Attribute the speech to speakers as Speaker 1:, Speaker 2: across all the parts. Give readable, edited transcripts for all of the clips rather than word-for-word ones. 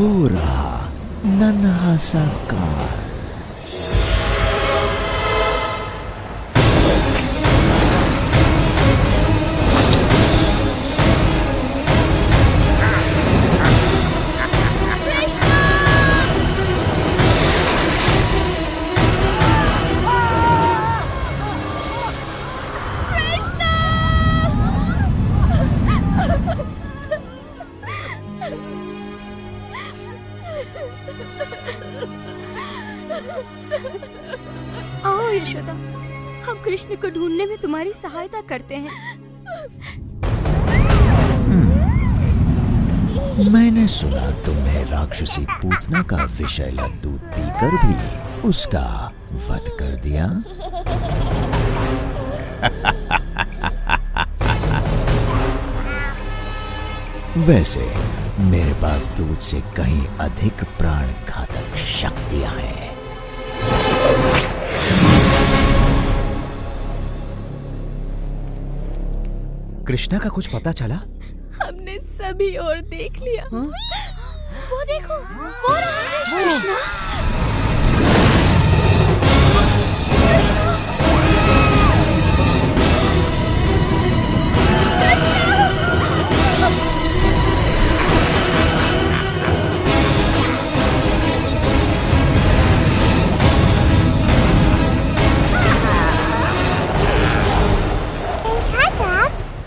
Speaker 1: वो रहा नन्हा सा कार।
Speaker 2: आओ यशोदा, हम कृष्ण को ढूंढने में तुम्हारी सहायता करते हैं।
Speaker 1: मैंने सुना तुमने राक्षसी पूतना का विषैला दूध पीकर भी उसका वध कर दिया। वैसे मेरे पास दूध से कहीं अधिक प्राण घातक शक्तियां हैं।
Speaker 3: कृष्णा का कुछ पता चला?
Speaker 2: हमने सभी और देख लिया। वो देखो, वो रहा है कृष्णा।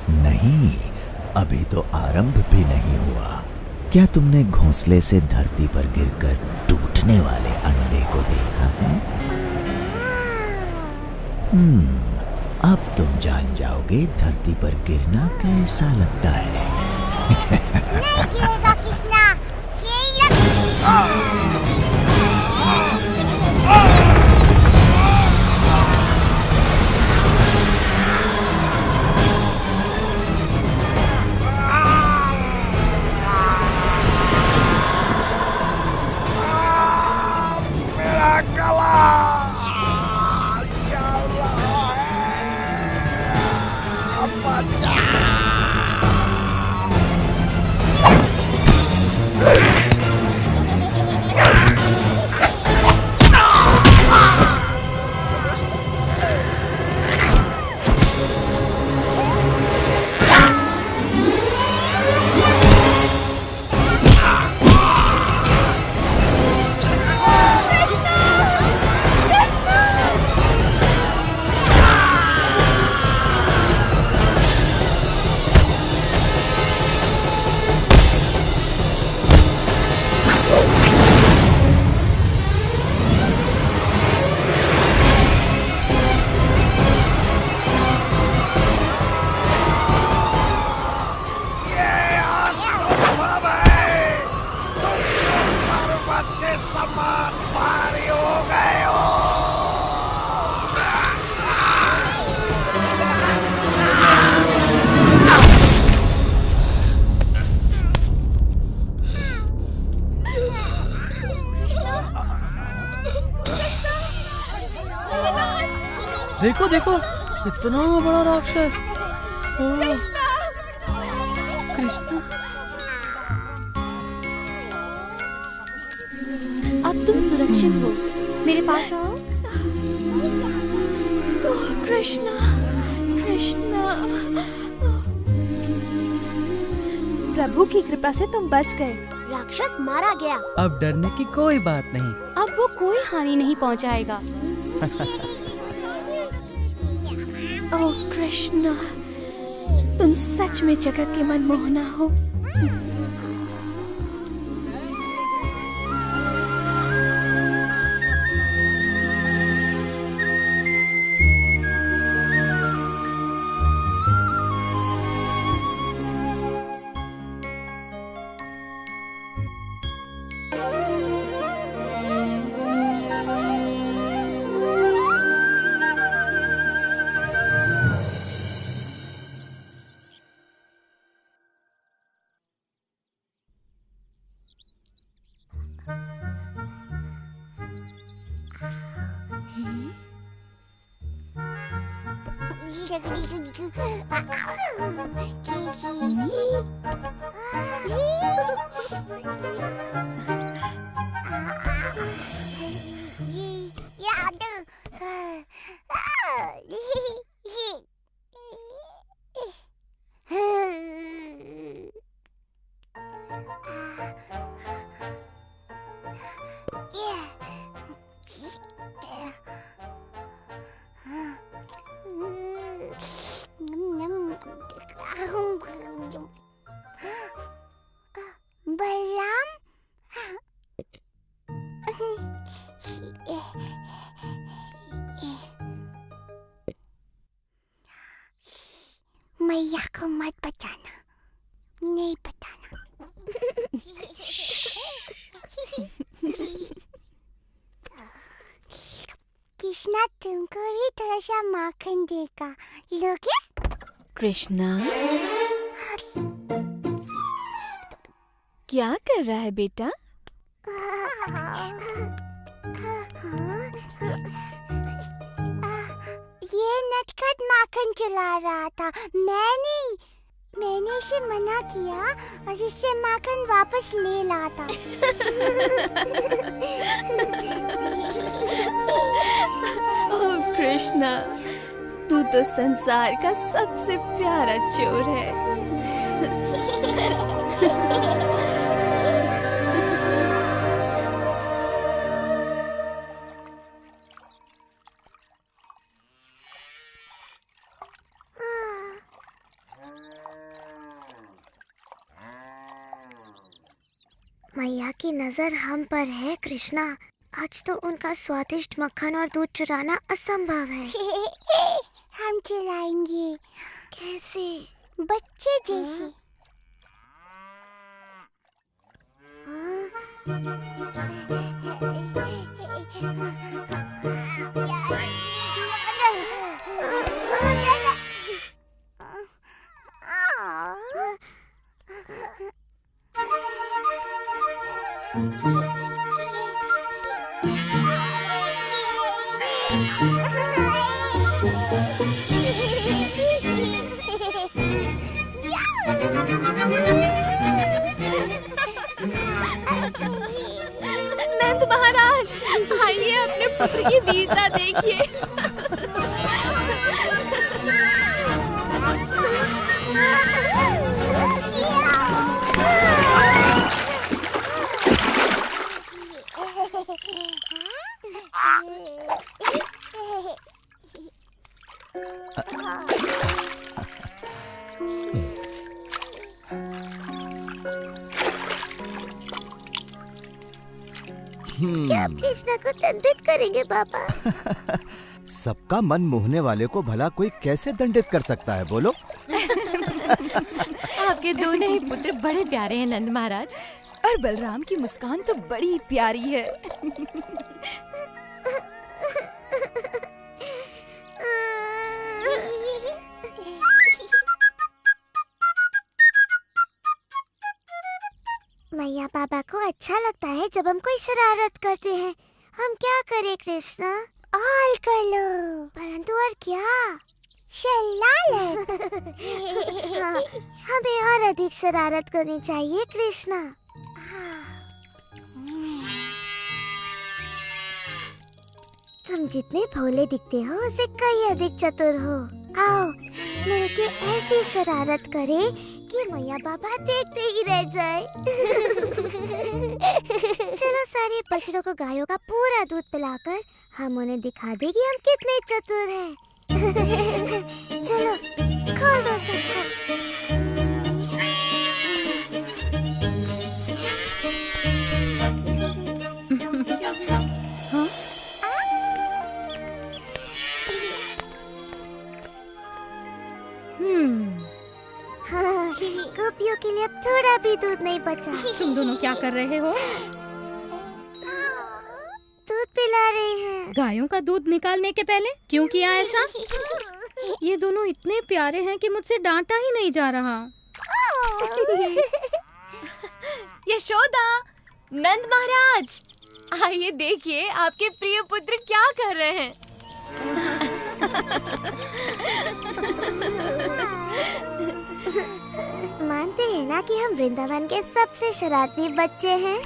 Speaker 1: नहीं, अभी तो आरंभ भी नहीं हुआ। क्या तुमने घोंसले से धरती पर गिरकर टूटने वाले अंडे को देखा है? अब तुम जान जाओगे धरती पर गिरना कैसा लगता है।
Speaker 4: नहीं गिरेगा कृष्णा,
Speaker 5: देखो देखो, इतना बड़ा राक्षस।
Speaker 2: कृष्णा,
Speaker 5: कृष्णा,
Speaker 2: अब तुम सुरक्षित हो, मेरे पास आओ। ओह कृष्णा, कृष्णा।
Speaker 6: प्रभु की कृपा से तुम बच गए।
Speaker 4: राक्षस मारा गया।
Speaker 5: अब डरने की कोई बात नहीं।
Speaker 2: अब वो कोई हानि नहीं पहुंचाएगा। ओह कृष्णा, तुम सच में जगत के मनमोहना हो।
Speaker 4: बलराम, मैया को मत बताना, नहीं बताना। कृष्णा तुमको भी थोड़ा सा माखन देगा, लोगे?
Speaker 2: कृष्णा क्या कर रहा है बेटा?
Speaker 4: ये नटखट माखन चला रहा था। मैंने इसे मना किया और इससे माखन वापस ले लाता।
Speaker 2: ओह कृष्णा, तू तो संसार का सबसे प्यारा चोर है।
Speaker 4: मैया की नजर हम पर है कृष्णा। आज तो उनका स्वादिष्ट मक्खन और दूध चुराना असंभव है। हम चुराएंगे। कैसे? बच्चे जैसे।
Speaker 2: नंद महाराज, आइए अपने पुत्र की वीरता देखिए।
Speaker 4: क्या आप कृष्णा को दंडित करेंगे पापा?
Speaker 3: सबका मन मोहने वाले को भला कोई कैसे दंडित कर सकता है, बोलो?
Speaker 2: आपके दोनों ही पुत्र बड़े प्यारे हैं नंद महाराज, और बलराम की मुस्कान तो बड़ी प्यारी है।
Speaker 4: मैया बाबा को अच्छा लगता है जब हम कोई शरारत करते हैं। हम क्या करें कृष्णा? ऑल कर लो। परंतु और क्या? शरारत। हाँ, हमें और अधिक शरारत करनी चाहिए कृष्णा। तुम जितने भोले दिखते हो उससे कई अधिक चतुर हो। आओ मिलके ऐसी शरारत करें कि मैया बाबा देखते ही रह जाए। चलो सारे बछड़ों को गायों का पूरा दूध पिलाकर हम उन्हें दिखा दें कि हम कितने चतुर हैं। चलो खोल दो सबको। गोपियों के लिए अब थोड़ा भी दूध नहीं बचा।
Speaker 2: तुम दोनों क्या कर रहे हो?
Speaker 4: दूध पिला रहे हैं।
Speaker 2: गायों का दूध निकालने के पहले क्यों किया ऐसा? ये दोनों इतने प्यारे हैं कि मुझसे डांटा ही नहीं जा रहा। यशोदा, नंद महाराज, आइए देखिए आपके प्रिय पुत्र क्या कर रहे हैं।
Speaker 4: कि हम वृंदावन के सबसे शरारती बच्चे हैं।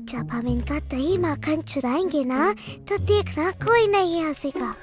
Speaker 4: जब हम इनका दही माखन चुराएंगे ना, तो देखना कोई नहीं हंसेगा।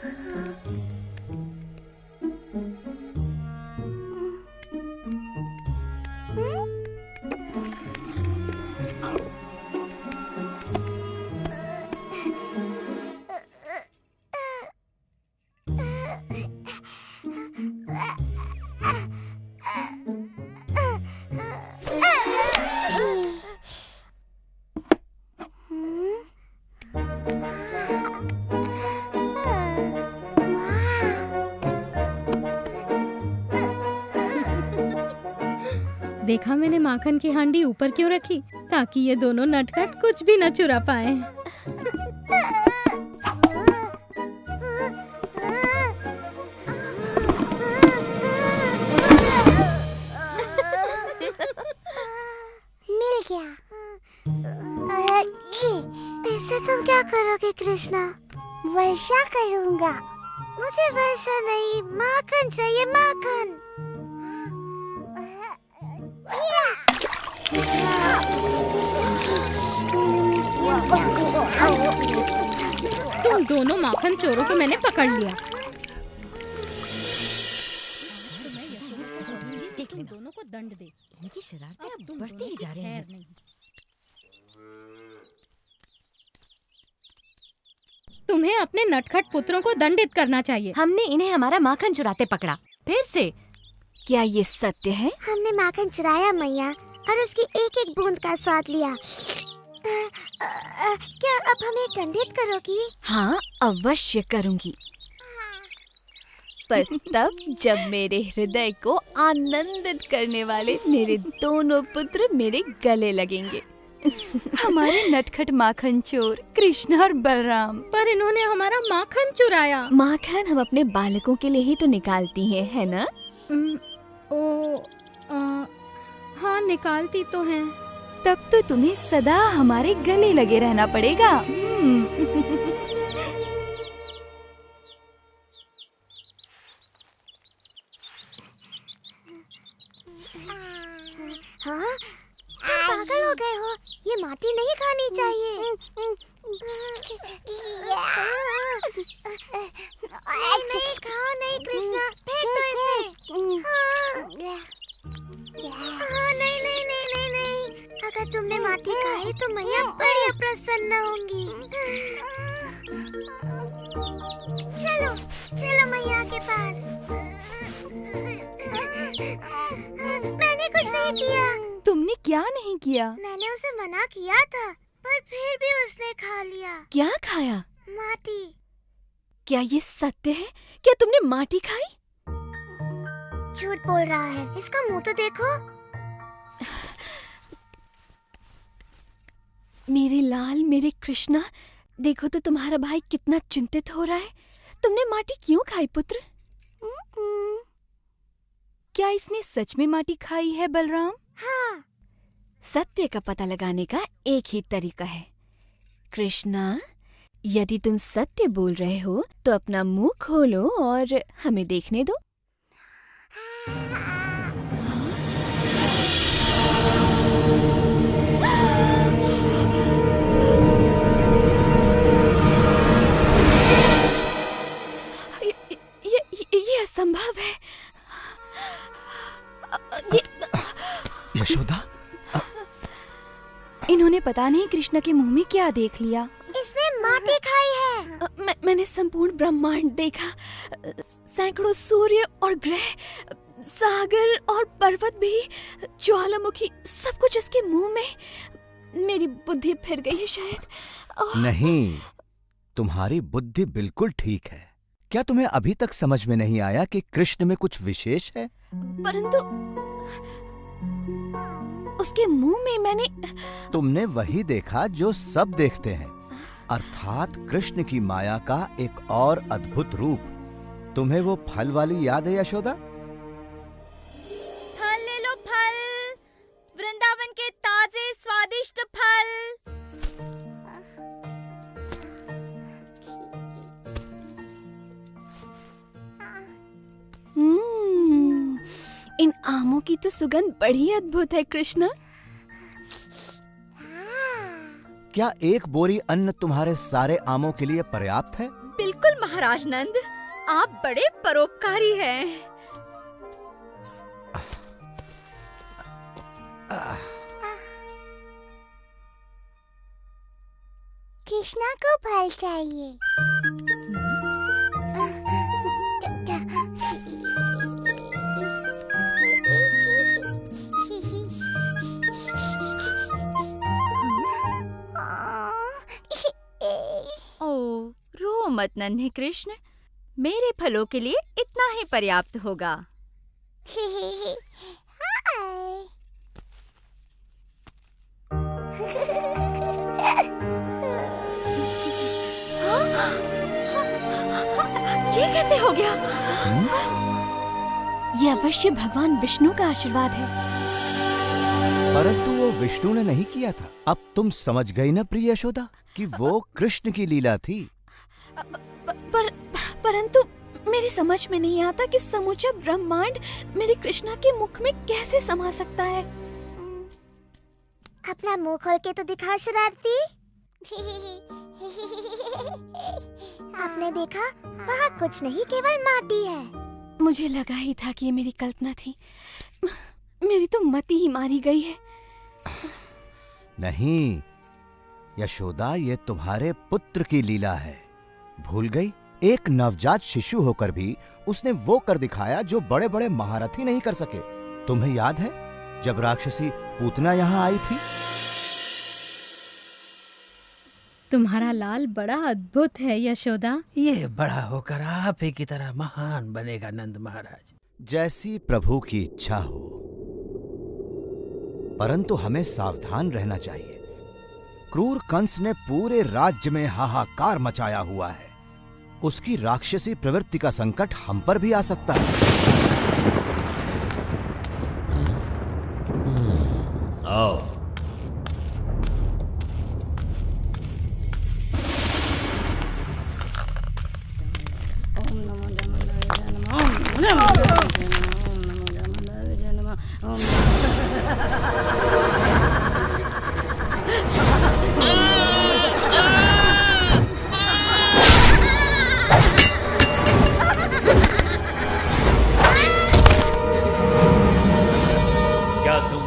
Speaker 2: देखा मैंने माखन की हांडी ऊपर क्यों रखी, ताकि ये दोनों नटखट कुछ भी न चुरा पाए।
Speaker 4: मिल गया। इससे तुम क्या करोगे कृष्णा? वर्षा करूंगा। मुझे वर्षा नहीं, माखन चाहिए, माखन।
Speaker 2: तुम दोनों माखन चोरों को मैंने पकड़ लिया। तुम दोनों को दंड दे।
Speaker 7: इनकी शरारतें अब बढ़ती ही जा रही हैं।
Speaker 2: तुम्हें अपने नटखट पुत्रों को दंडित करना चाहिए।
Speaker 7: हमने इन्हें हमारा माखन चुराते पकड़ा, फिर से। क्या ये सत्य है?
Speaker 4: हमने माखन चुराया मैया, और उसकी एक एक बूंद का स्वाद लिया। क्या अब हमें दंडित करोगी?
Speaker 7: हाँ, अवश्य करूंगी, पर तब जब मेरे हृदय को आनंदित करने वाले मेरे दोनों पुत्र मेरे गले लगेंगे।
Speaker 6: हमारे नटखट माखन चोर कृष्ण और बलराम।
Speaker 2: पर इन्होंने हमारा माखन चुराया।
Speaker 7: माखन हम अपने बालकों के लिए ही तो निकालती हैं, है ना?
Speaker 2: हाँ, निकालती तो हैं।
Speaker 6: तब तो तुम्हें सदा हमारे गले लगे रहना पड़ेगा।
Speaker 4: हाँ, तुम पागल हो गए हो। ये माटी नहीं खानी चाहिए। नहीं खाओ, नहीं कृष्णा, फेंक दो इसे। हाँ, नहीं नहीं नहीं नहीं नहीं। अगर तुमने माटी खाई तो मैया बड़ी प्रसन्न होंगी। चलो चलो मैया के पास। मैंने कुछ नहीं किया।
Speaker 6: तुमने क्या नहीं किया?
Speaker 4: मैंने उसे मना किया था, पर फिर भी उसने खा लिया।
Speaker 7: क्या खाया?
Speaker 4: माटी।
Speaker 7: क्या ये सत्य है? क्या तुमने माटी खाई?
Speaker 4: झूठ बोल रहा है, इसका मुंह तो देखो।
Speaker 7: मेरे लाल, मेरे कृष्णा, देखो तो तुम्हारा भाई कितना चिंतित हो रहा है। तुमने माटी क्यों खाई पुत्र?
Speaker 6: क्या इसने सच में माटी खाई है बलराम?
Speaker 4: हाँ।
Speaker 7: सत्य का पता लगाने का एक ही तरीका है। कृष्णा, यदि तुम सत्य बोल रहे हो तो अपना मुंह खोलो और हमें देखने दो। ये असंभव है।
Speaker 3: यशोदा,
Speaker 6: इन्होंने पता नहीं कृष्ण के मुंह में क्या देख लिया।
Speaker 4: इसने माटी खाई है।
Speaker 7: मैंने संपूर्ण ब्रह्मांड देखा। सैकड़ों सूर्य और ग्रह, सागर और पर्वत भी, ज्वालामुखी, सब कुछ इसके मुंह में। मेरी बुद्धि फिर गई है शायद।
Speaker 3: नहीं, तुम्हारी बुद्धि बिल्कुल ठीक है। क्या तुम्हें अभी तक समझ में नहीं आया कि कृष्ण में कुछ विशेष है?
Speaker 7: परंतु उसके मुंह में मैंने...
Speaker 3: तुमने वही देखा जो सब देखते हैं, अर्थात कृष्ण की माया का एक और अद्भुत रूप। तुम्हें वो फल वाली याद है यशोदा?
Speaker 7: ताजे स्वादिष्ट फल। इन आमों की तो सुगंध बड़ी अद्भुत है कृष्ण।
Speaker 3: क्या एक बोरी अन्न तुम्हारे सारे आमों के लिए पर्याप्त है?
Speaker 7: बिल्कुल महाराज नंद, आप बड़े परोपकारी हैं।
Speaker 4: कृष्णा को फल चाहिए।
Speaker 7: ओ, रो मत नन्हे कृष्ण, मेरे फलों के लिए इतना ही पर्याप्त होगा। ये कैसे हो गया? ये अवश्य भगवान विष्णु का आशीर्वाद है।
Speaker 3: परंतु वो विष्णु ने नहीं किया था। अब तुम समझ गई ना प्रिय यशोदा कि वो कृष्ण की लीला थी।
Speaker 7: परंतु मेरी समझ में नहीं आता कि समूचा ब्रह्मांड मेरे कृष्णा के मुख में कैसे समा सकता है।
Speaker 4: अपना मुंह खोल के तो दिखा शरारती। आपने देखा, वहाँ कुछ नहीं, केवल माटी है।
Speaker 7: मुझे लगा ही था कि ये मेरी कल्पना थी। मेरी तो मति ही मारी गई है।
Speaker 3: नहीं यशोदा, ये तुम्हारे पुत्र की लीला है। भूल गई? एक नवजात शिशु होकर भी उसने वो कर दिखाया जो बड़े बड़े महारथी नहीं कर सके। तुम्हें याद है जब राक्षसी पूतना यहाँ आई थी?
Speaker 2: तुम्हारा लाल बड़ा अद्भुत है यशोदा।
Speaker 5: ये बड़ा होकर आप ही की तरह महान बनेगा नंद महाराज।
Speaker 3: जैसी प्रभु की इच्छा हो, परंतु हमें सावधान रहना चाहिए। क्रूर कंस ने पूरे राज्य में हाहाकार मचाया हुआ है। उसकी राक्षसी प्रवृत्ति का संकट हम पर भी आ सकता है।
Speaker 1: आओ।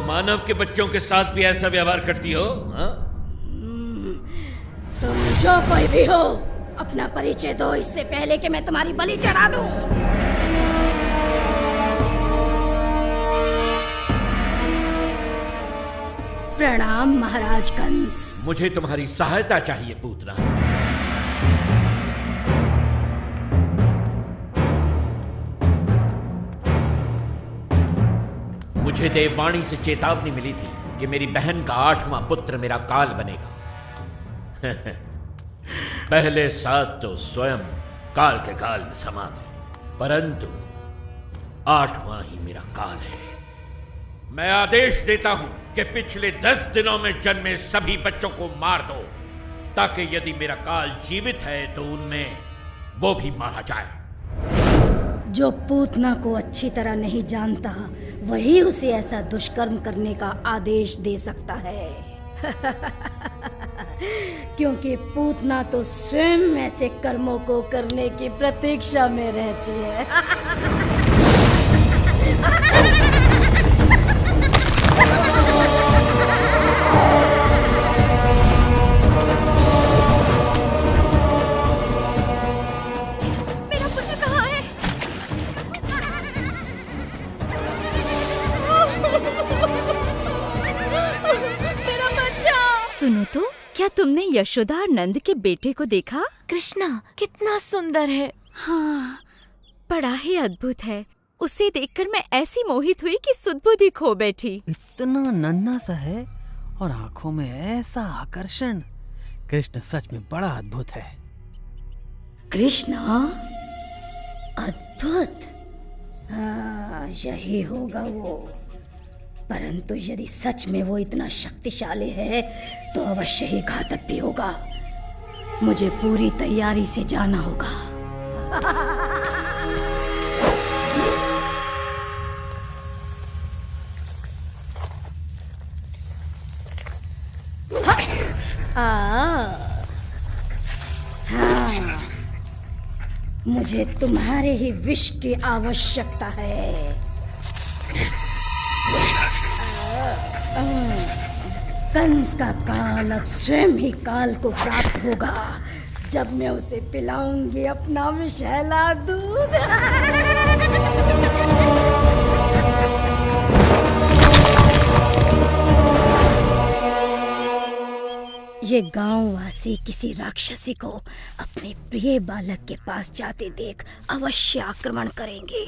Speaker 8: मानव के बच्चों के साथ भी ऐसा व्यवहार करती हो?
Speaker 9: तुम जो कोई भी हो, अपना परिचय दो इससे पहले कि मैं तुम्हारी बलि चढ़ा दूं। प्रणाम महाराज कंस।
Speaker 8: मुझे तुम्हारी सहायता चाहिए पूतना। मुझे देववाणी से चेतावनी मिली थी कि मेरी बहन का 8वां पुत्र मेरा काल बनेगा। पहले 7 तो स्वयं काल के काल में समा गए, परंतु 8वां ही मेरा काल है। मैं आदेश देता हूं कि पिछले 10 दिनों में जन्मे सभी बच्चों को मार दो, ताकि यदि मेरा काल जीवित है तो उनमें वो भी मारा जाए।
Speaker 9: जो पूतना को अच्छी तरह नहीं जानता, वही उसे ऐसा दुष्कर्म करने का आदेश दे सकता है। क्योंकि पूतना तो स्वयं ऐसे कर्मों को करने की प्रतीक्षा में रहती है।
Speaker 7: सुनो तो, क्या तुमने यशोदा और नंद के बेटे को देखा?
Speaker 2: कृष्णा कितना सुंदर है।
Speaker 7: हाँ, बड़ा ही अद्भुत है। उसे देखकर मैं ऐसी मोहित हुई कि सुध-बुद्धि खो बैठी।
Speaker 5: इतना नन्हा सा है और आंखों में ऐसा आकर्षण। कृष्ण सच में बड़ा अद्भुत है।
Speaker 9: कृष्णा अद्भुत? हाँ, यही होगा वो। परंतु यदि सच में वो इतना शक्तिशाली है तो अवश्य ही घातक भी होगा। मुझे पूरी तैयारी से जाना होगा। हाँ, मुझे तुम्हारे ही विष की आवश्यकता है। कंस का काल अब स्वयं ही काल को प्राप्त होगा जब मैं उसे पिलाऊंगी अपना विषैला दूध। ये गांववासी किसी राक्षसी को अपने प्रिय बालक के पास जाते देख अवश्य आक्रमण करेंगे।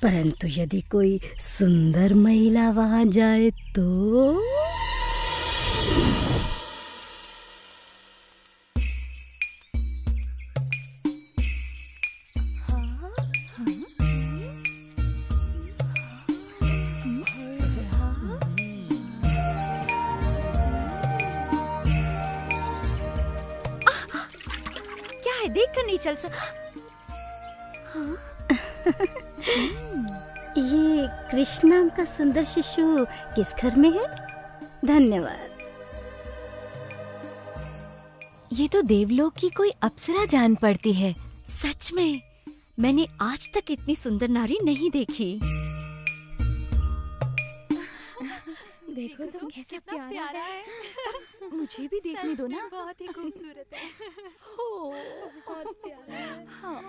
Speaker 9: परंतु यदि कोई सुंदर महिला वहां जाए तो
Speaker 7: क्या है, देख कर नहीं चल सकता।
Speaker 9: ये कृष्ण नाम का सुंदर शिशु किस घर में है? धन्यवाद।
Speaker 7: ये तो देवलोक की कोई अप्सरा जान पड़ती है। सच में मैंने आज तक इतनी सुंदर नारी नहीं देखी।
Speaker 2: देखो तो कैसा प्यारा है।
Speaker 7: मुझे भी देखने दो ना।
Speaker 6: बहुत ही खूबसूरत है।
Speaker 2: बहुत प्यारा है।
Speaker 7: हाँ,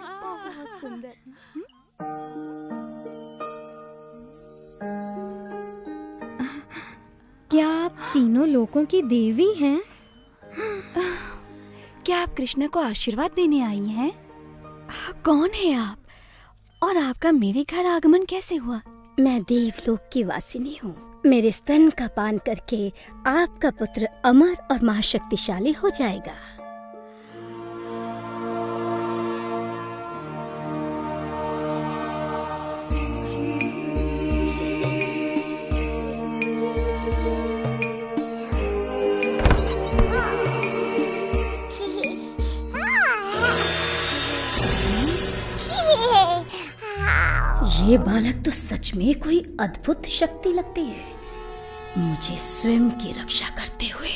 Speaker 7: बहुत सुंदर।
Speaker 2: क्या आप तीनों लोगों की देवी हैं?
Speaker 7: क्या आप कृष्ण को आशीर्वाद देने आई हैं? कौन है आप? और आपका मेरे घर आगमन कैसे हुआ?
Speaker 9: मैं देवलोक की वासिनी हूँ। मेरे स्तन का पान करके आपका पुत्र अमर और महाशक्तिशाली हो जाएगा। ये बालक तो सच में कोई अद्भुत शक्ति लगती है। मुझे स्वयं की रक्षा करते हुए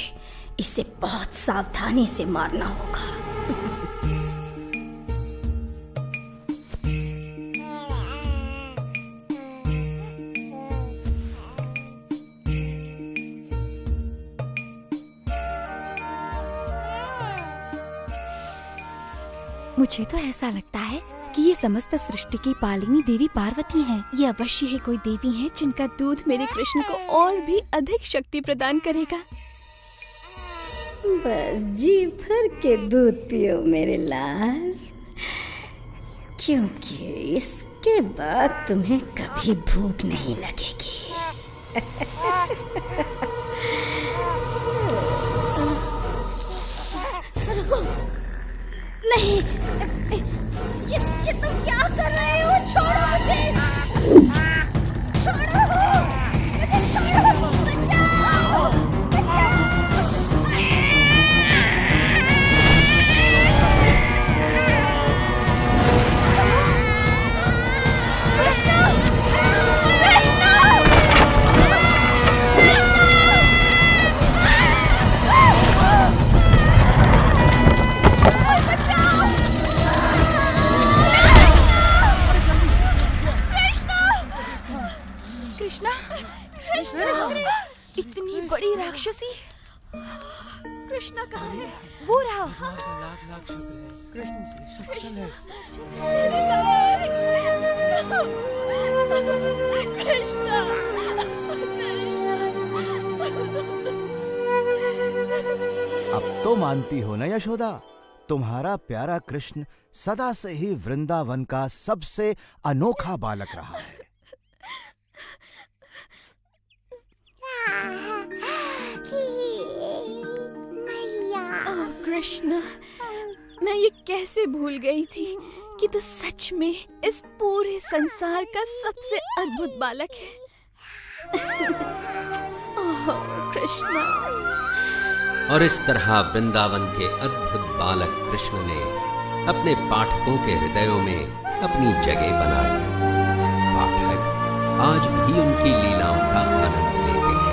Speaker 9: इसे बहुत सावधानी से मारना होगा।
Speaker 7: मुझे तो ऐसा लगता है कि ये समस्त सृष्टि की पालिनी देवी पार्वती हैं। ये अवश्य ही कोई देवी हैं जिनका दूध मेरे कृष्ण को और भी अधिक शक्ति प्रदान करेगा।
Speaker 9: बस जी भर के दूध पियो मेरे लाल, क्योंकि इसके बाद तुम्हें कभी भूख नहीं लगेगी। नहीं, ये तुम क्या कर रहे हो? छोड़ो मुझे, छोड़ो मुझे, छोड़ो, बचाओ, बचाओ।
Speaker 7: इतनी बड़ी राक्षसी कृष्णा कहाँ है? वो रहा।
Speaker 5: लाख शुक्र है। कृष्ण
Speaker 3: अब तो मानती हो ना यशोदा, तुम्हारा प्यारा कृष्ण सदा से ही वृंदावन का सबसे अनोखा बालक रहा है।
Speaker 7: कृष्ण, मैं ये कैसे भूल गई थी कि तू सच में इस पूरे संसार का सबसे अद्भुत बालक है। ओह कृष्णा।
Speaker 10: और इस तरह वृंदावन के अद्भुत बालक कृष्ण ने अपने पाठकों के हृदयों में अपनी जगह बना ली। पाठक आज भी उनकी लीलाओं का आनंद लेते हैं।